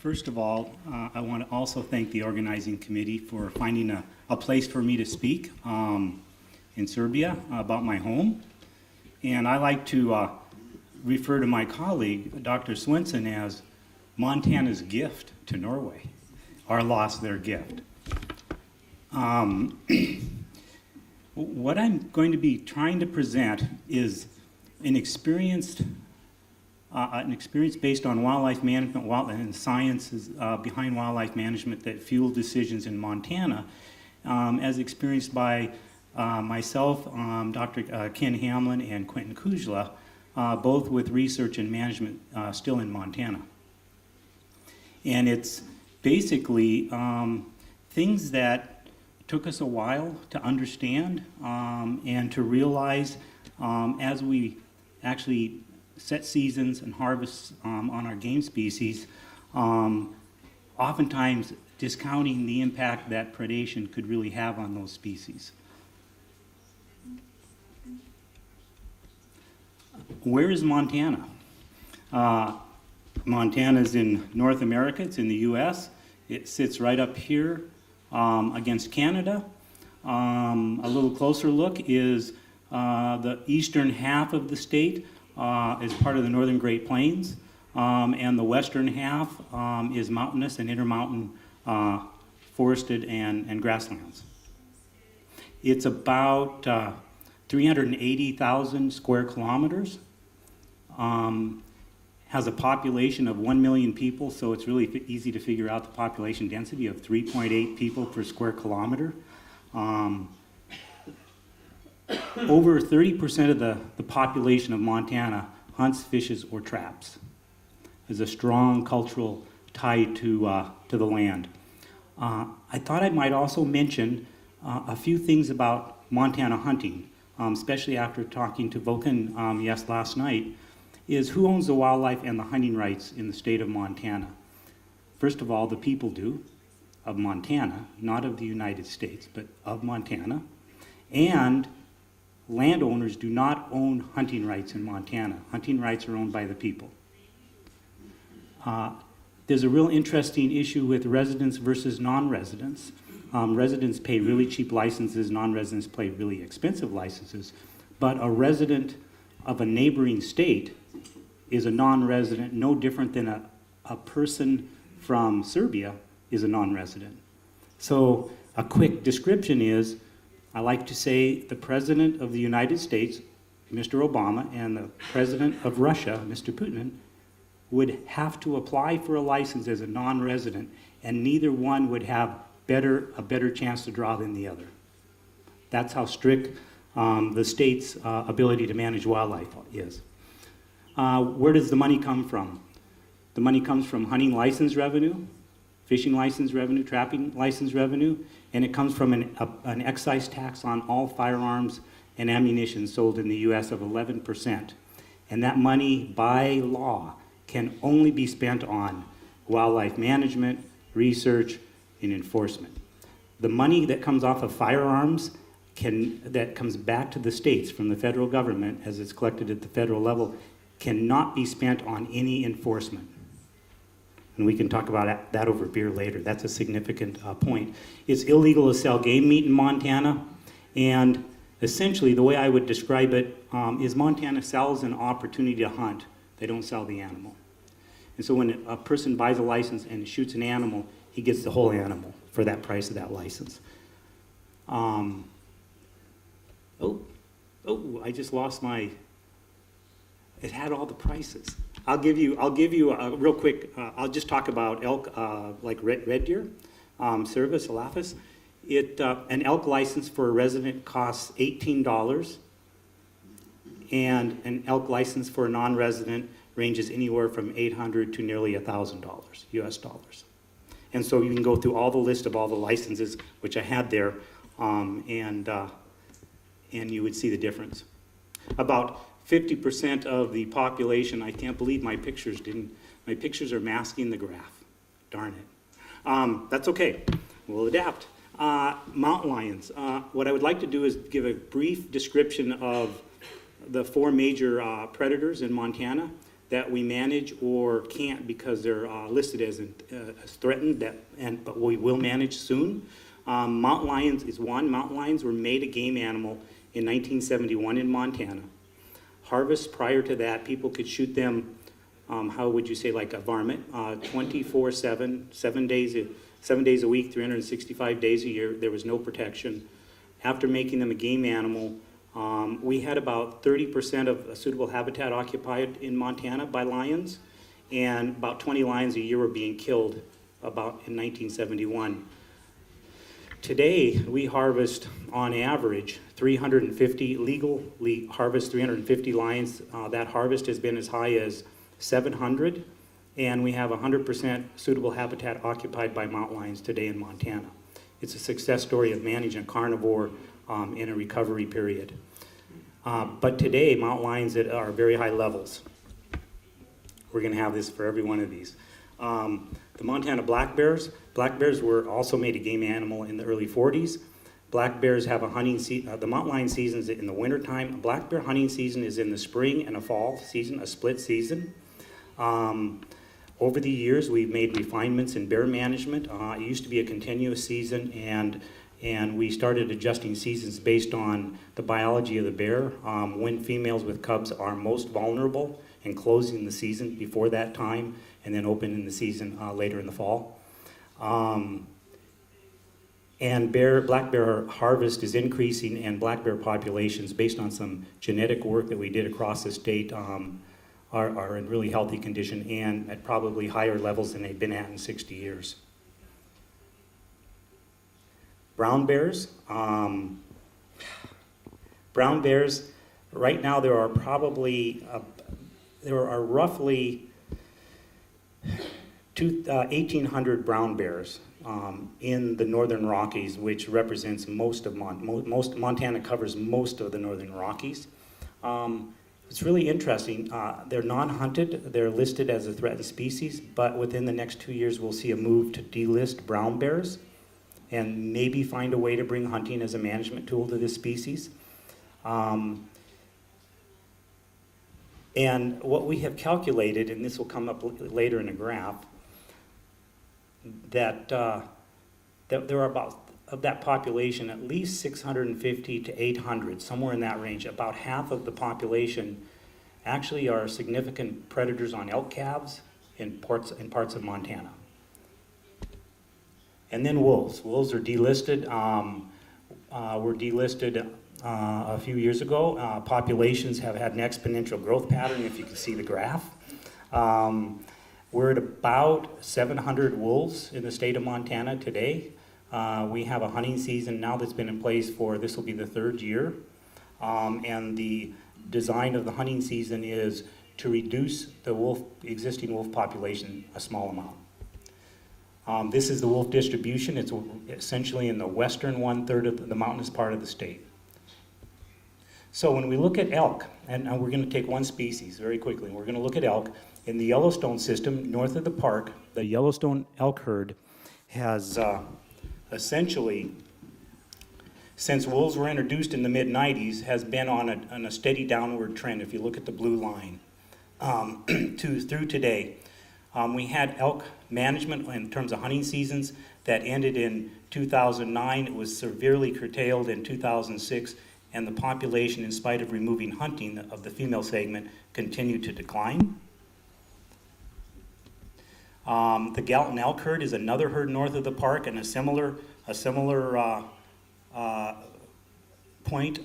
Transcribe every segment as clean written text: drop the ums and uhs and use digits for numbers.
First of all, I want to also thank the organizing committee for finding a place for me to speak in Serbia about my home. And I like to refer to my colleague, Dr. Swenson, as Montana's gift to Norway, or lost their gift. What I'm going to be trying to present is an experience based on wildlife management and sciences behind wildlife management that fuel decisions in Montana, as experienced by myself, Dr. Ken Hamlin, and Quentin Kujla, both with research and management still in Montana. And it's basically things that took us a while to understand and to realize as we actually set seasons and harvests on our game species, oftentimes discounting the impact that predation could really have on those species. Where is Montana? Montana is in North America, it's in the US. It sits right up here against Canada. A little closer look is the eastern half of the state is part of the Northern Great Plains, and the western half is mountainous and intermountain forested and grasslands. It's about 380,000 square kilometers. Has a population of 1 million people, so it's really easy to figure out the population density of 3.8 people per square kilometer. Over 30% of the population of Montana hunts, fishes, or traps. There's a strong cultural tie to the land. I thought I might also mention a few things about Montana hunting, especially after talking to Vulcan last night, is who owns the wildlife and the hunting rights in the state of Montana. First of all, the people do, of Montana, not of the United States, but of Montana. And landowners do not own hunting rights in Montana. Hunting rights are owned by the people. There's a real interesting issue with residents versus non-residents. Residents pay really cheap licenses, non-residents pay really expensive licenses, but a resident of a neighboring state is a non-resident, no different than a person from Serbia is a non-resident. So a quick description is, I like to say the President of the United States, Mr. Obama, and the President of Russia, Mr. Putin, would have to apply for a license as a non-resident, and neither one would have a better chance to draw than the other. That's how strict the state's ability to manage wildlife is. Where does the money come from? The money comes from hunting license revenue, fishing license revenue, trapping license revenue, and it comes from an excise tax on all firearms and ammunition sold in the US of 11%. And that money, by law, can only be spent on wildlife management, research, and enforcement. The money that comes off of firearms that comes back to the states from the federal government as it's collected at the federal level cannot be spent on any enforcement. And we can talk about that over beer later. That's a significant point. It's illegal to sell game meat in Montana, and essentially the way I would describe it is Montana sells an opportunity to hunt. They don't sell the animal. And so when a person buys a license and shoots an animal, he gets the whole animal for that price of that license. I just lost my, it had all the prices. I'll give you a real quick, I'll just talk about elk, like red deer, Cervus elaphus. An elk license for a resident costs $18, and an elk license for a non-resident ranges anywhere from $800 to nearly $1,000 US dollars. And so you can go through all the list of all the licenses, which I had there, and you would see the difference. About 50% of the population, I can't believe my pictures are masking the graph. Darn it. That's okay, we'll adapt. Mountain lions. What I would like to do is give a brief description of the four major predators in Montana. that we manage or can't because they're listed as threatened, but we will manage soon. Mountain lions is one. Mountain lions were made a game animal in 1971 in Montana. Harvest prior to that, people could shoot them, how would you say, like a varmint, 24/7, 7 days a week, 365 days a year. There was no protection. After making them a game animal, we had about 30% of a suitable habitat occupied in Montana by lions, and about 20 lions a year were being killed about in 1971. Today, we harvest on average 350, legally harvest 350 lions. That harvest has been as high as 700, and we have 100% suitable habitat occupied by mountain lions today in Montana. It's a success story of managing a carnivore in a recovery period. But today, mountain lions are very high levels. We're going to have this for every one of these. The Montana black bears were also made a game animal in the early 40s. Black bears have a hunting season, the mountain lion season is in the wintertime. A black bear hunting season is in the spring and a fall season, a split season. Over the years, we've made refinements in bear management. It used to be a continuous season, and we started adjusting seasons based on the biology of the bear. When females with cubs are most vulnerable, and closing the season before that time, and then opening the season later in the fall. And black bear harvest is increasing, and black bear populations, based on some genetic work that we did across the state, are in really healthy condition and at probably higher levels than they've been at in 60 years. Brown bears. Brown bears, right now there are roughly 1,800 brown bears in the Northern Rockies, which represents most of Montana covers most of the Northern Rockies. It's really interesting. They're non-hunted. They're listed as a threatened species, but within the next 2 years, we'll see a move to delist brown bears and maybe find a way to bring hunting as a management tool to this species. And what we have calculated, and this will come up later in a graph, that there are about, of that population, at least 650 to 800, somewhere in that range. About half of the population actually are significant predators on elk calves in parts of Montana. And then wolves. Wolves are delisted. Were delisted a few years ago. Populations have had an exponential growth pattern, if you can see the graph. We're at about 700 wolves in the state of Montana today. We have a hunting season now that's been in place this will be the 3rd year. And the design of the hunting season is to reduce the existing wolf population a small amount. This is the wolf distribution. It's essentially in the western 1/3 of the mountainous part of the state. So when we look at elk, and we're going to take one species very quickly, we're going to look at elk. In the Yellowstone system, north of the park, the Yellowstone elk herd has essentially, since wolves were introduced in the mid-90s, has been on a steady downward trend, if you look at the blue line, through today. We had elk management in terms of hunting seasons that ended in 2009. It was severely curtailed in 2006, and the population, in spite of removing hunting of the female segment, continued to decline. The Gallatin elk herd is another herd north of the park, and a similar point.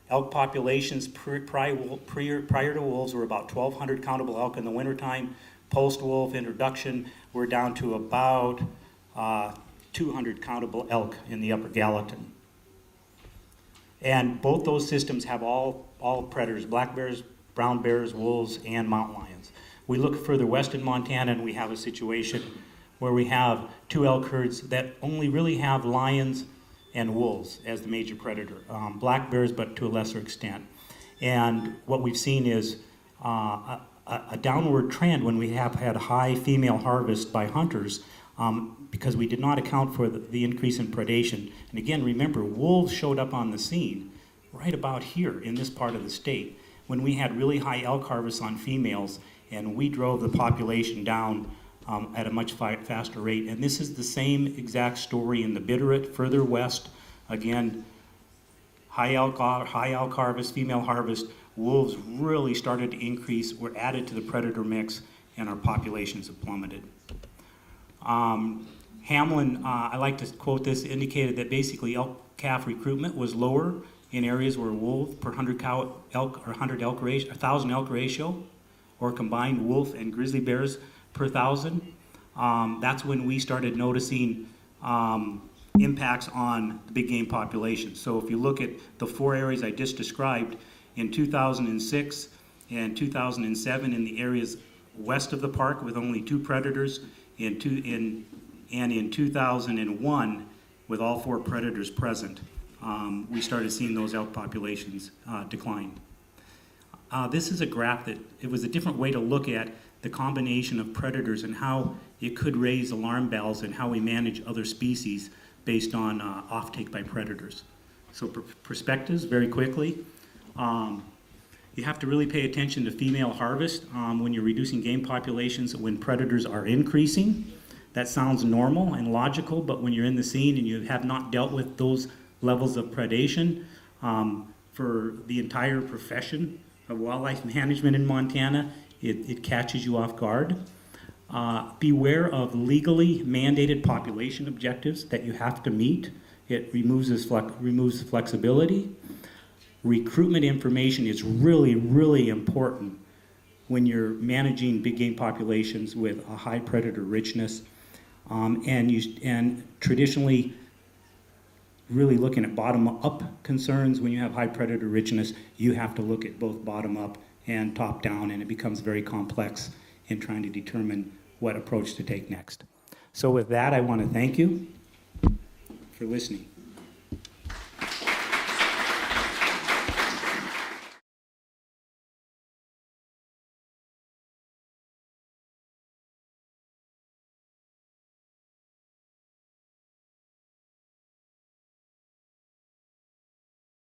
Elk populations prior to wolves were about 1,200 countable elk in the wintertime. Post-wolf introduction, we're down to about 200 countable elk in the upper Gallatin. And both those systems have all predators: black bears, brown bears, wolves, and mountain lions. We look further west in Montana, and we have a situation where we have 2 elk herds that only really have lions and wolves as the major predator. Black bears, but to a lesser extent. And what we've seen is a downward trend when we have had high female harvest by hunters, because we did not account for the increase in predation. And again, remember, wolves showed up on the scene right about here in this part of the state. when we had really high elk harvests on females, and we drove the population down at a much faster rate. And this is the same exact story in the Bitterroot, further west. Again, high elk harvest, female harvest, wolves really started to increase, were added to the predator mix, and our populations have plummeted. Hamlin, I like to quote this, indicated that basically elk calf recruitment was lower in areas where wolf per 100 elk or 1,000 elk ratio, or combined wolf and grizzly bears per 1,000. That's when we started noticing impacts on the big game population. So if you look at the 4 areas I just described, in 2006 and 2007 in the areas west of the park with only 2 predators, and in 2001 with all 4 predators present, we started seeing those elk populations decline. This is a graph that, it was a different way to look at the combination of predators and how it could raise alarm bells and how we manage other species based on offtake by predators. So perspectives, very quickly. You have to really pay attention to female harvest when you're reducing game populations when predators are increasing. That sounds normal and logical, but when you're in the scene and you have not dealt with those levels of predation, for the entire profession of wildlife management in Montana, it catches you off guard. Beware of legally mandated population objectives that you have to meet. It removes flexibility. Recruitment information is really, really important when you're managing big game populations with a high predator richness. And traditionally, really looking at bottom-up concerns. When you have high predator richness, you have to look at both bottom-up and top-down, and it becomes very complex in trying to determine what approach to take next. So with that, I want to thank you for listening.